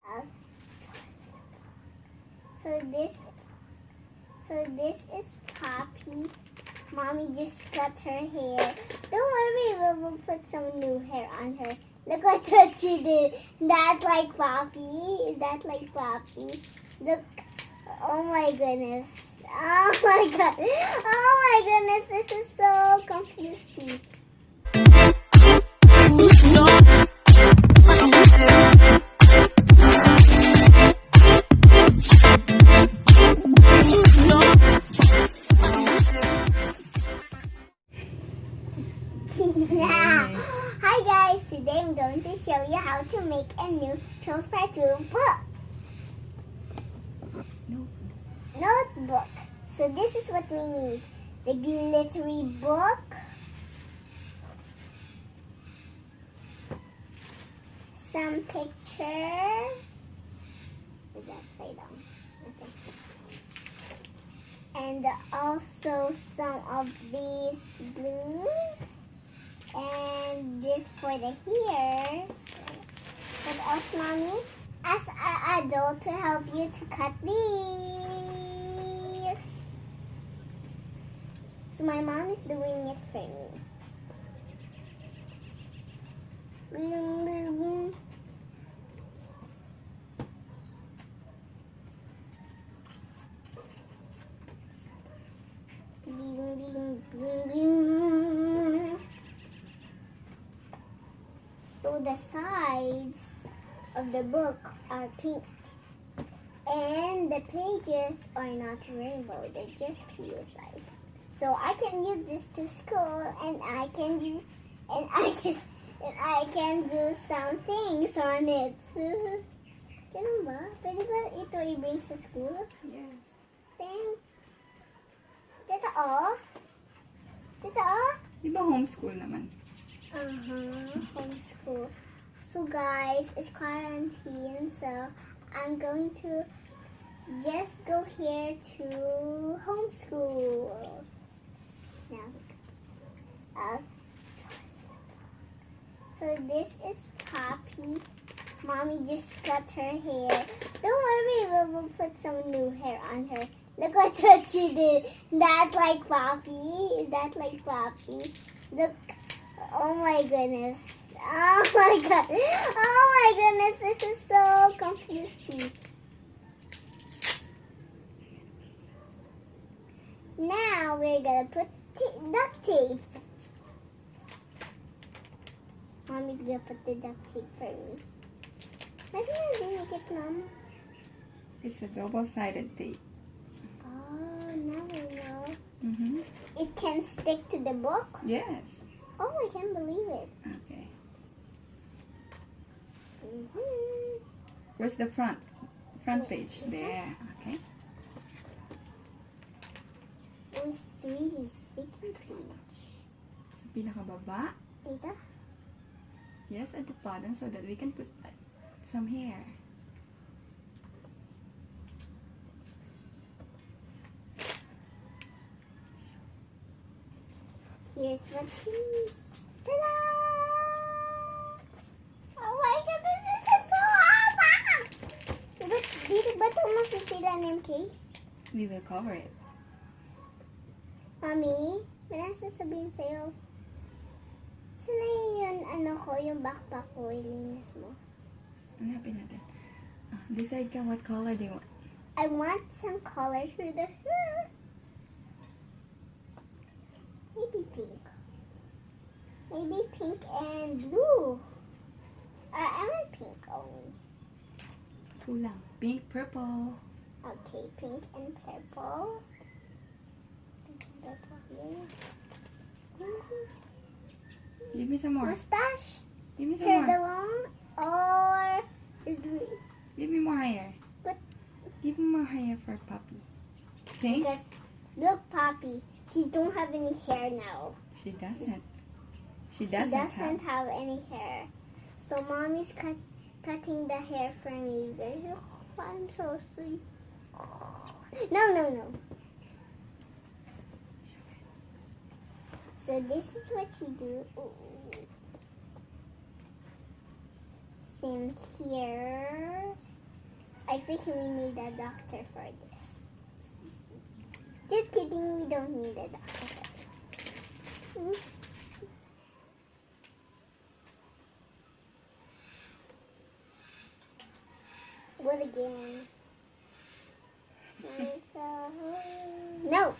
Uh, so this is Poppy. Mommy just cut her hair. Don't worry, we'll put some new hair on her. Look what she did. That's like Poppy. Is that like Poppy? Look. Oh my goodness. Oh my god. Oh my goodness. This is so confusing. Hi guys, today I'm going to show you how to make a new Trolls Part 2 book. Notebook. So this is what we need. The glittery book. Some pictures. It's upside down. And also some of these blues. And this for the hairs. What else, Mommy? Ask an adult to help you to cut these. So my mom is doing it for me. Boom, boom, boom. Ding, ding, ding, ding. So the sides of the book are pink. And the pages are not rainbow, they're just clear side. So I can use this to school and I can do some things on it. Ganun ba? Pwede ba ito i-bring sa school? Yes. Thanks. Totoo? Totoo? Di ba homeschool naman? Homeschool. So guys, it's quarantine, so I'm going to just go here to homeschool. Now, so this is Poppy. Mommy just cut her hair. Don't worry, we'll put some new hair on her. Look what she did. That's like Poppy. Is that like Poppy? Look. Oh my goodness. Oh my god. Oh my goodness. This is so confusing. Now we're gonna put duct tape. Mommy's gonna put the duct tape for me. Let me make it, Mom. It's a double-sided tape. Oh, now we know. Mm-hmm. It can stick to the book? Yes. Oh, I can't believe it. Okay. Mm-hmm. Where's the front? Front page. There. Okay. It's really sticky page. Sa pinakababa. Dito? Yes, at the bottom so that we can put some hair. Here's what you need. Ta-da! Oh my goodness, this is so awesome! Dito ba ito masisila ng cake? We will cover it. Mami, may sasabihin sa'yo. Saan na yun, yung backpack ko, ilinis mo? Hanapin natin. Decide ka what color do you want. I want some color for the hair. Maybe pink. Maybe pink and blue. I want pink only. Kulang. Pink, purple. Okay, pink and purple. Pink and purple here. Give me some more. Mustache? Give me some Hair more. long or is green? Give me more hair. But Give me more hair for Poppy. Okay? because look, Poppy, she don't have any hair now. She doesn't. She She doesn't doesn't have any hair. So mommy's cutting the hair for me. I'm so sweet. No. So this is what she do. Some hairs. I think we need a doctor for this. Just kidding, we don't need a doctor for this. What again? No!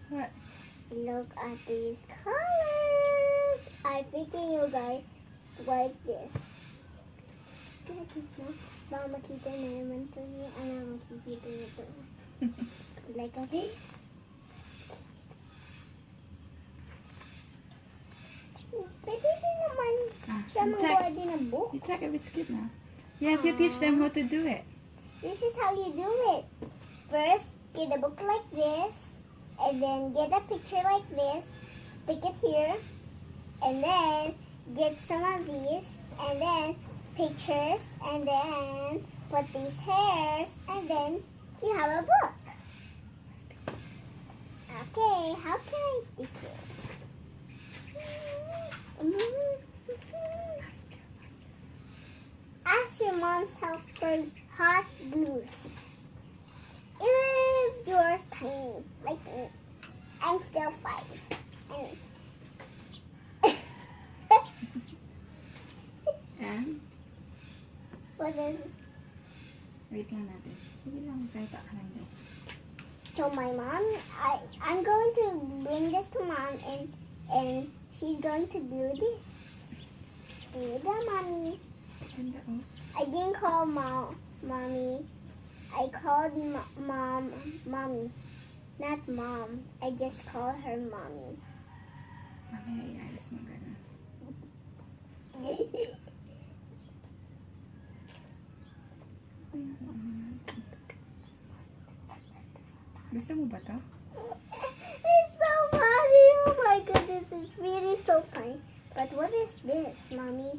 What? Look at these colors! I think you guys like this. Baka makita na naman to niya. Ano, makikita niya to. Like a... Pwede din naman siya magawa din ng book. You check if it's cute now. Yes, you teach them how to do it. This is how you do it. First, get a book like this, and then get a picture like this, stick it here, and then get some of these, and then pictures, and then put these hairs, and then you have a book. Okay, how can I stick it? Ask your mom's help for hot glues. If yours tiny, like me, I'm still 5. And? What is it? Wait lang natin. Sige lang, salita ka lang din. So my mom, I'm going to bring this to mom, and she's going to do this. Here you go, mommy. Ganda, oh. I didn't call mommy. I called mom mommy, not mom. I just call her mommy. Mamaya ialis mo ganun. Gusto mo ba to? It's so funny. Oh my goodness, it's really so funny. But what is this, mommy?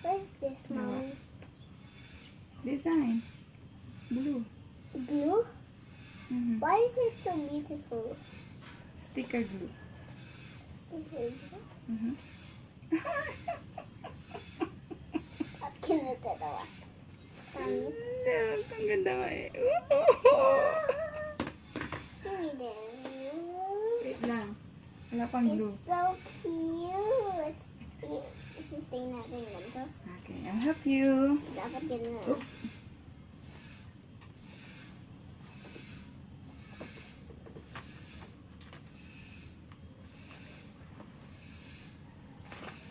What is this, mommy? Design. Blue. Glue? Mm-hmm. Why is it so beautiful? Sticker glue. Sticker glue? Mm-hmm. Kinatatawa. Ang ganda mo eh. Give me this. Wait lang. Wala pang glue. It's so cute. Sustain natin lang to. Okay, I'll help you. Dapat ganun. Oh.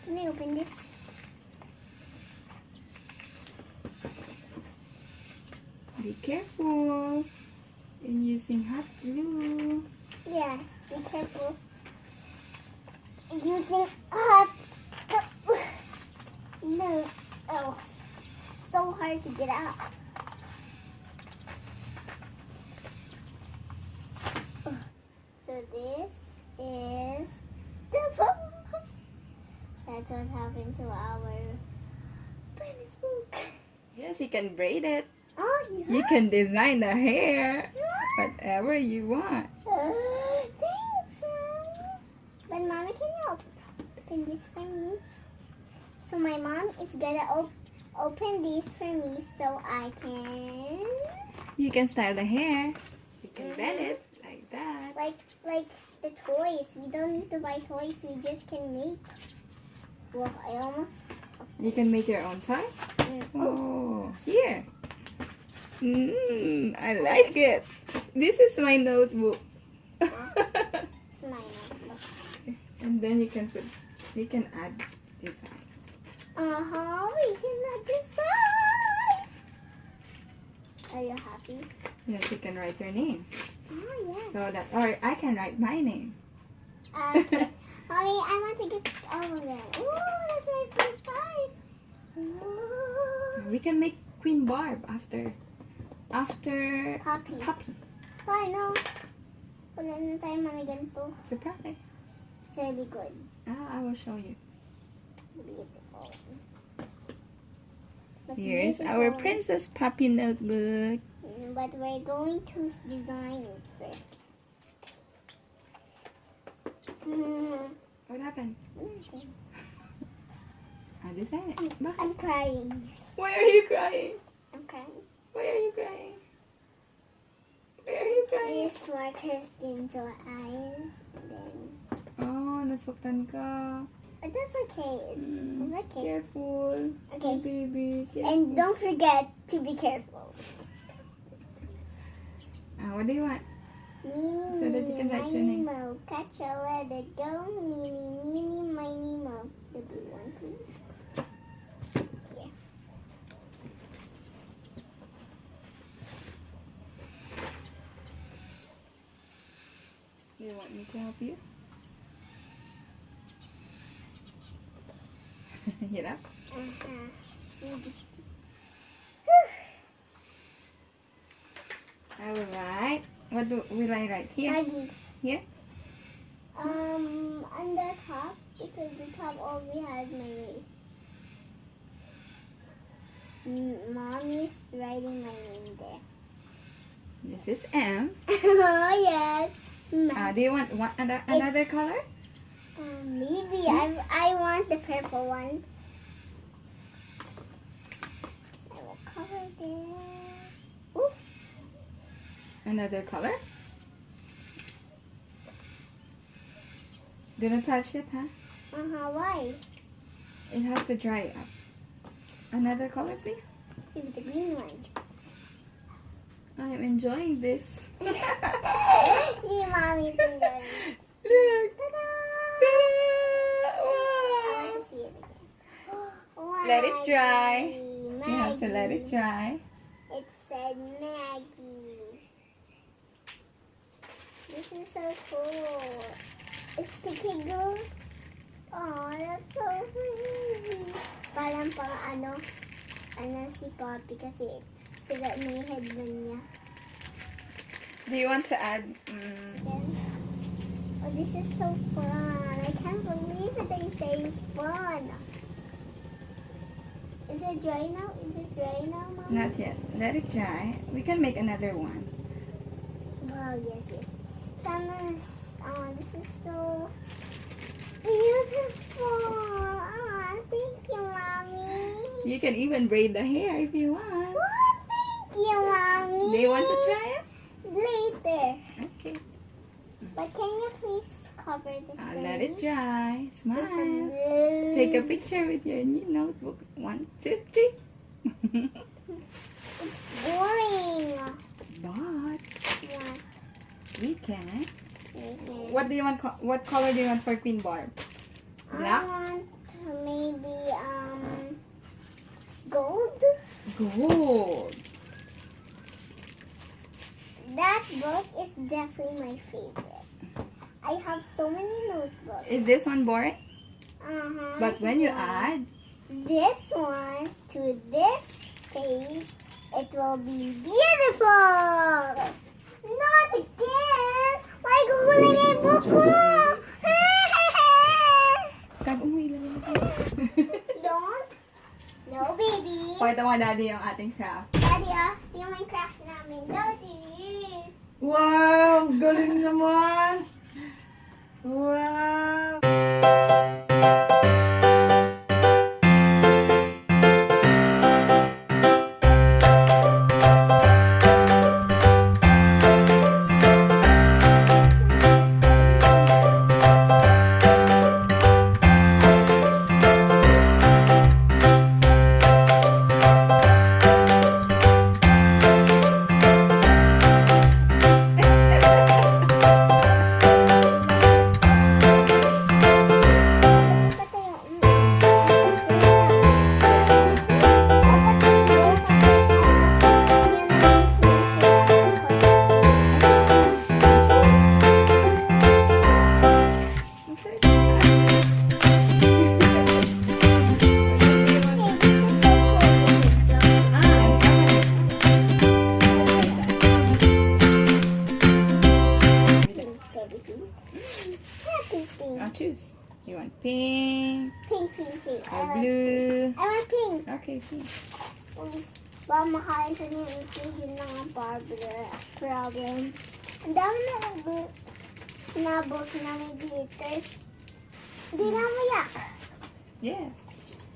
Can I open this? Be careful in using hot glue. Yes, be careful. Using hot glue. No. Oh, so hard to get out. So this is the book. That's what happened to our bonus book. Yes, you can braid it. Oh, You can design the hair. Whatever you want. Thanks, Mom. But Mommy, can you open this for me? So my mom is gonna open these for me so I can... You can style the hair. You can bend it like that. Like the toys. We don't need to buy toys. We just can make. Well, I almost... You can make your own toy. Oh, here. I like it. This is my notebook. It's my notebook. And then you can add designs. We can add design. Are you happy? Yes, you can write your name. Oh, yeah. So that, or I can write my name. Okay. Mommy, I want to get all of them. Ooh, that's my first time. Ooh. We can make Queen Barb after Poppy. Poppy. Oh, no. Wala na tayo mga ganito. Surprise. So, it'll be good. I will show you. Beautiful. Mas Here's beautiful. our Princess Poppy notebook. But we're going to design it first. What happened? I design it. Bakit? I'm crying. Why are you crying? I'm crying. Why are you crying? Why are you crying? This markers into our eyes. Then, Oh, nasuktan ka. but that's okay. It's okay. Careful. Okay. Baby, careful. And don't forget to be careful. What do you want? Meeny, So that you can write your miny, name. mo. Catch a let it go. Meeny, miny, mo. The blue one, please. Here. Do you want me to help you? Hirap? Sweetie. I will write. What will I write? Here? Maggie. Here? On the top, because the top all we had my name. Mommy's writing my name there. This is M. Oh, yes. Do you want another color? Maybe. I want the purple one. I will cover there. Ooh. Another color? Do not touch it, huh? Why? It has to dry up. Another color, please. Maybe the green one. I am enjoying this. See, Mommy's enjoying it. Look. Ta-da! Ta-da! I Wow. want to see it again. Let it dry. Maggie. You have to let it dry. It said Maggie. This is so cool. It's sticky glue. Oh, that's so pretty. Parang pang ano si Poppy kasi sila may headband niya. Do you want to add? Then, oh, this is so fun. I can't believe it they say fun. Is it dry now? Is it dry now, Mom? Not yet. Let it dry. We can make another one. Wow, yes. This is so beautiful. Oh, thank you, Mommy. You can even braid the hair if you want. Oh, thank you, Mommy. Do you want to try it? Later. Okay. But can you please cover this for Let me? it dry. Just a Smile. little. Take a picture with your new notebook. 1, 2, 3. Boring. But Yeah. we can. Okay. What do you want? What color do you want for Queen Barb? Black? I want maybe gold. Gold. That book is definitely my favorite. I have so many notebooks. Is this one boring? But when you Yeah. add, This one to this page, it will be beautiful. Not again. May guguling yung book mo. umuwi lang Don't. No, baby. Pakita mo, Daddy, yung ating craft. Daddy, yung Minecraft namin. Daddy. Wow! Galing naman! Wow! Choose. You want pink Pink. or I like blue? I want pink. Okay, pink. Please. Baka makain sa niyo ito, yun lang ang problem. Ang dami na book na may glitters. Hindi na mayak. Yes.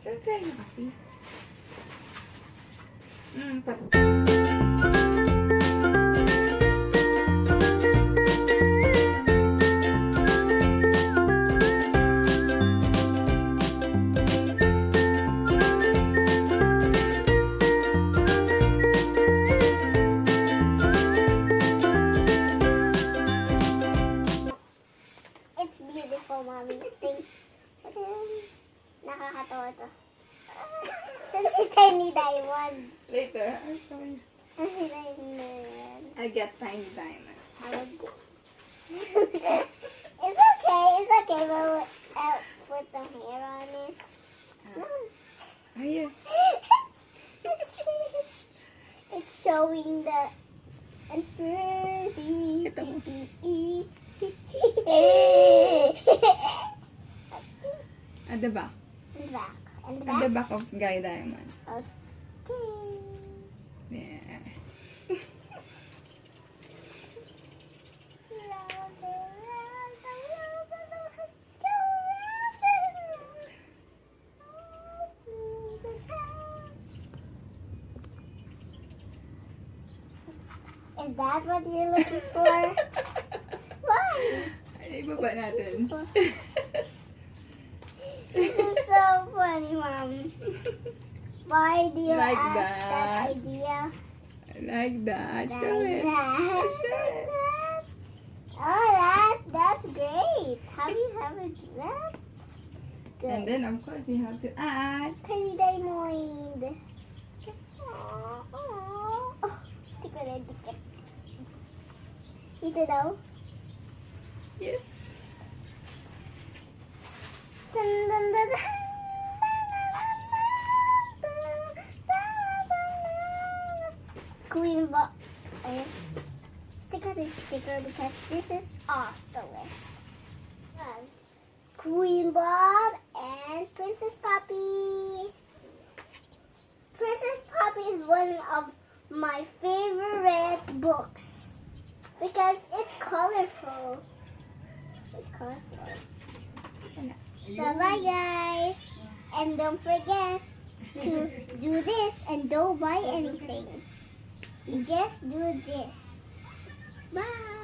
Try na kasi. It's beautiful, Mommy. Think. Nakakatawa to. Saan si Tiny Diamond? Later, I'll show you. Saan si Tiny Diamond? I get tiny diamond. It's okay, but I'll put some hair on it. No. Oh, yeah. It's showing the and pretty. Ito mo. At the back. And back. And At the back. back of Guy Diamond. Okay. Yeah. Is that what you're looking for? Why? Ay, baba natin. This is so funny, Mom. Why do you Like ask that. that idea? Like that. Show Like it. that. Show it. Oh, that's great. How do you have it do that? Good. And then, of course, you have to add. Tiny Diamond. Oh, di ko rin dikit. Dito daw. Yes. Dun, dun, dun, dun. Queen Bob. Stick on this sticker because this is off the list. Queen Bob and Princess Poppy. Princess Poppy is one of my favorite books because it's colorful. It's colorful. Bye-bye, guys. And don't forget to do this and don't buy anything. You just do this. Bye.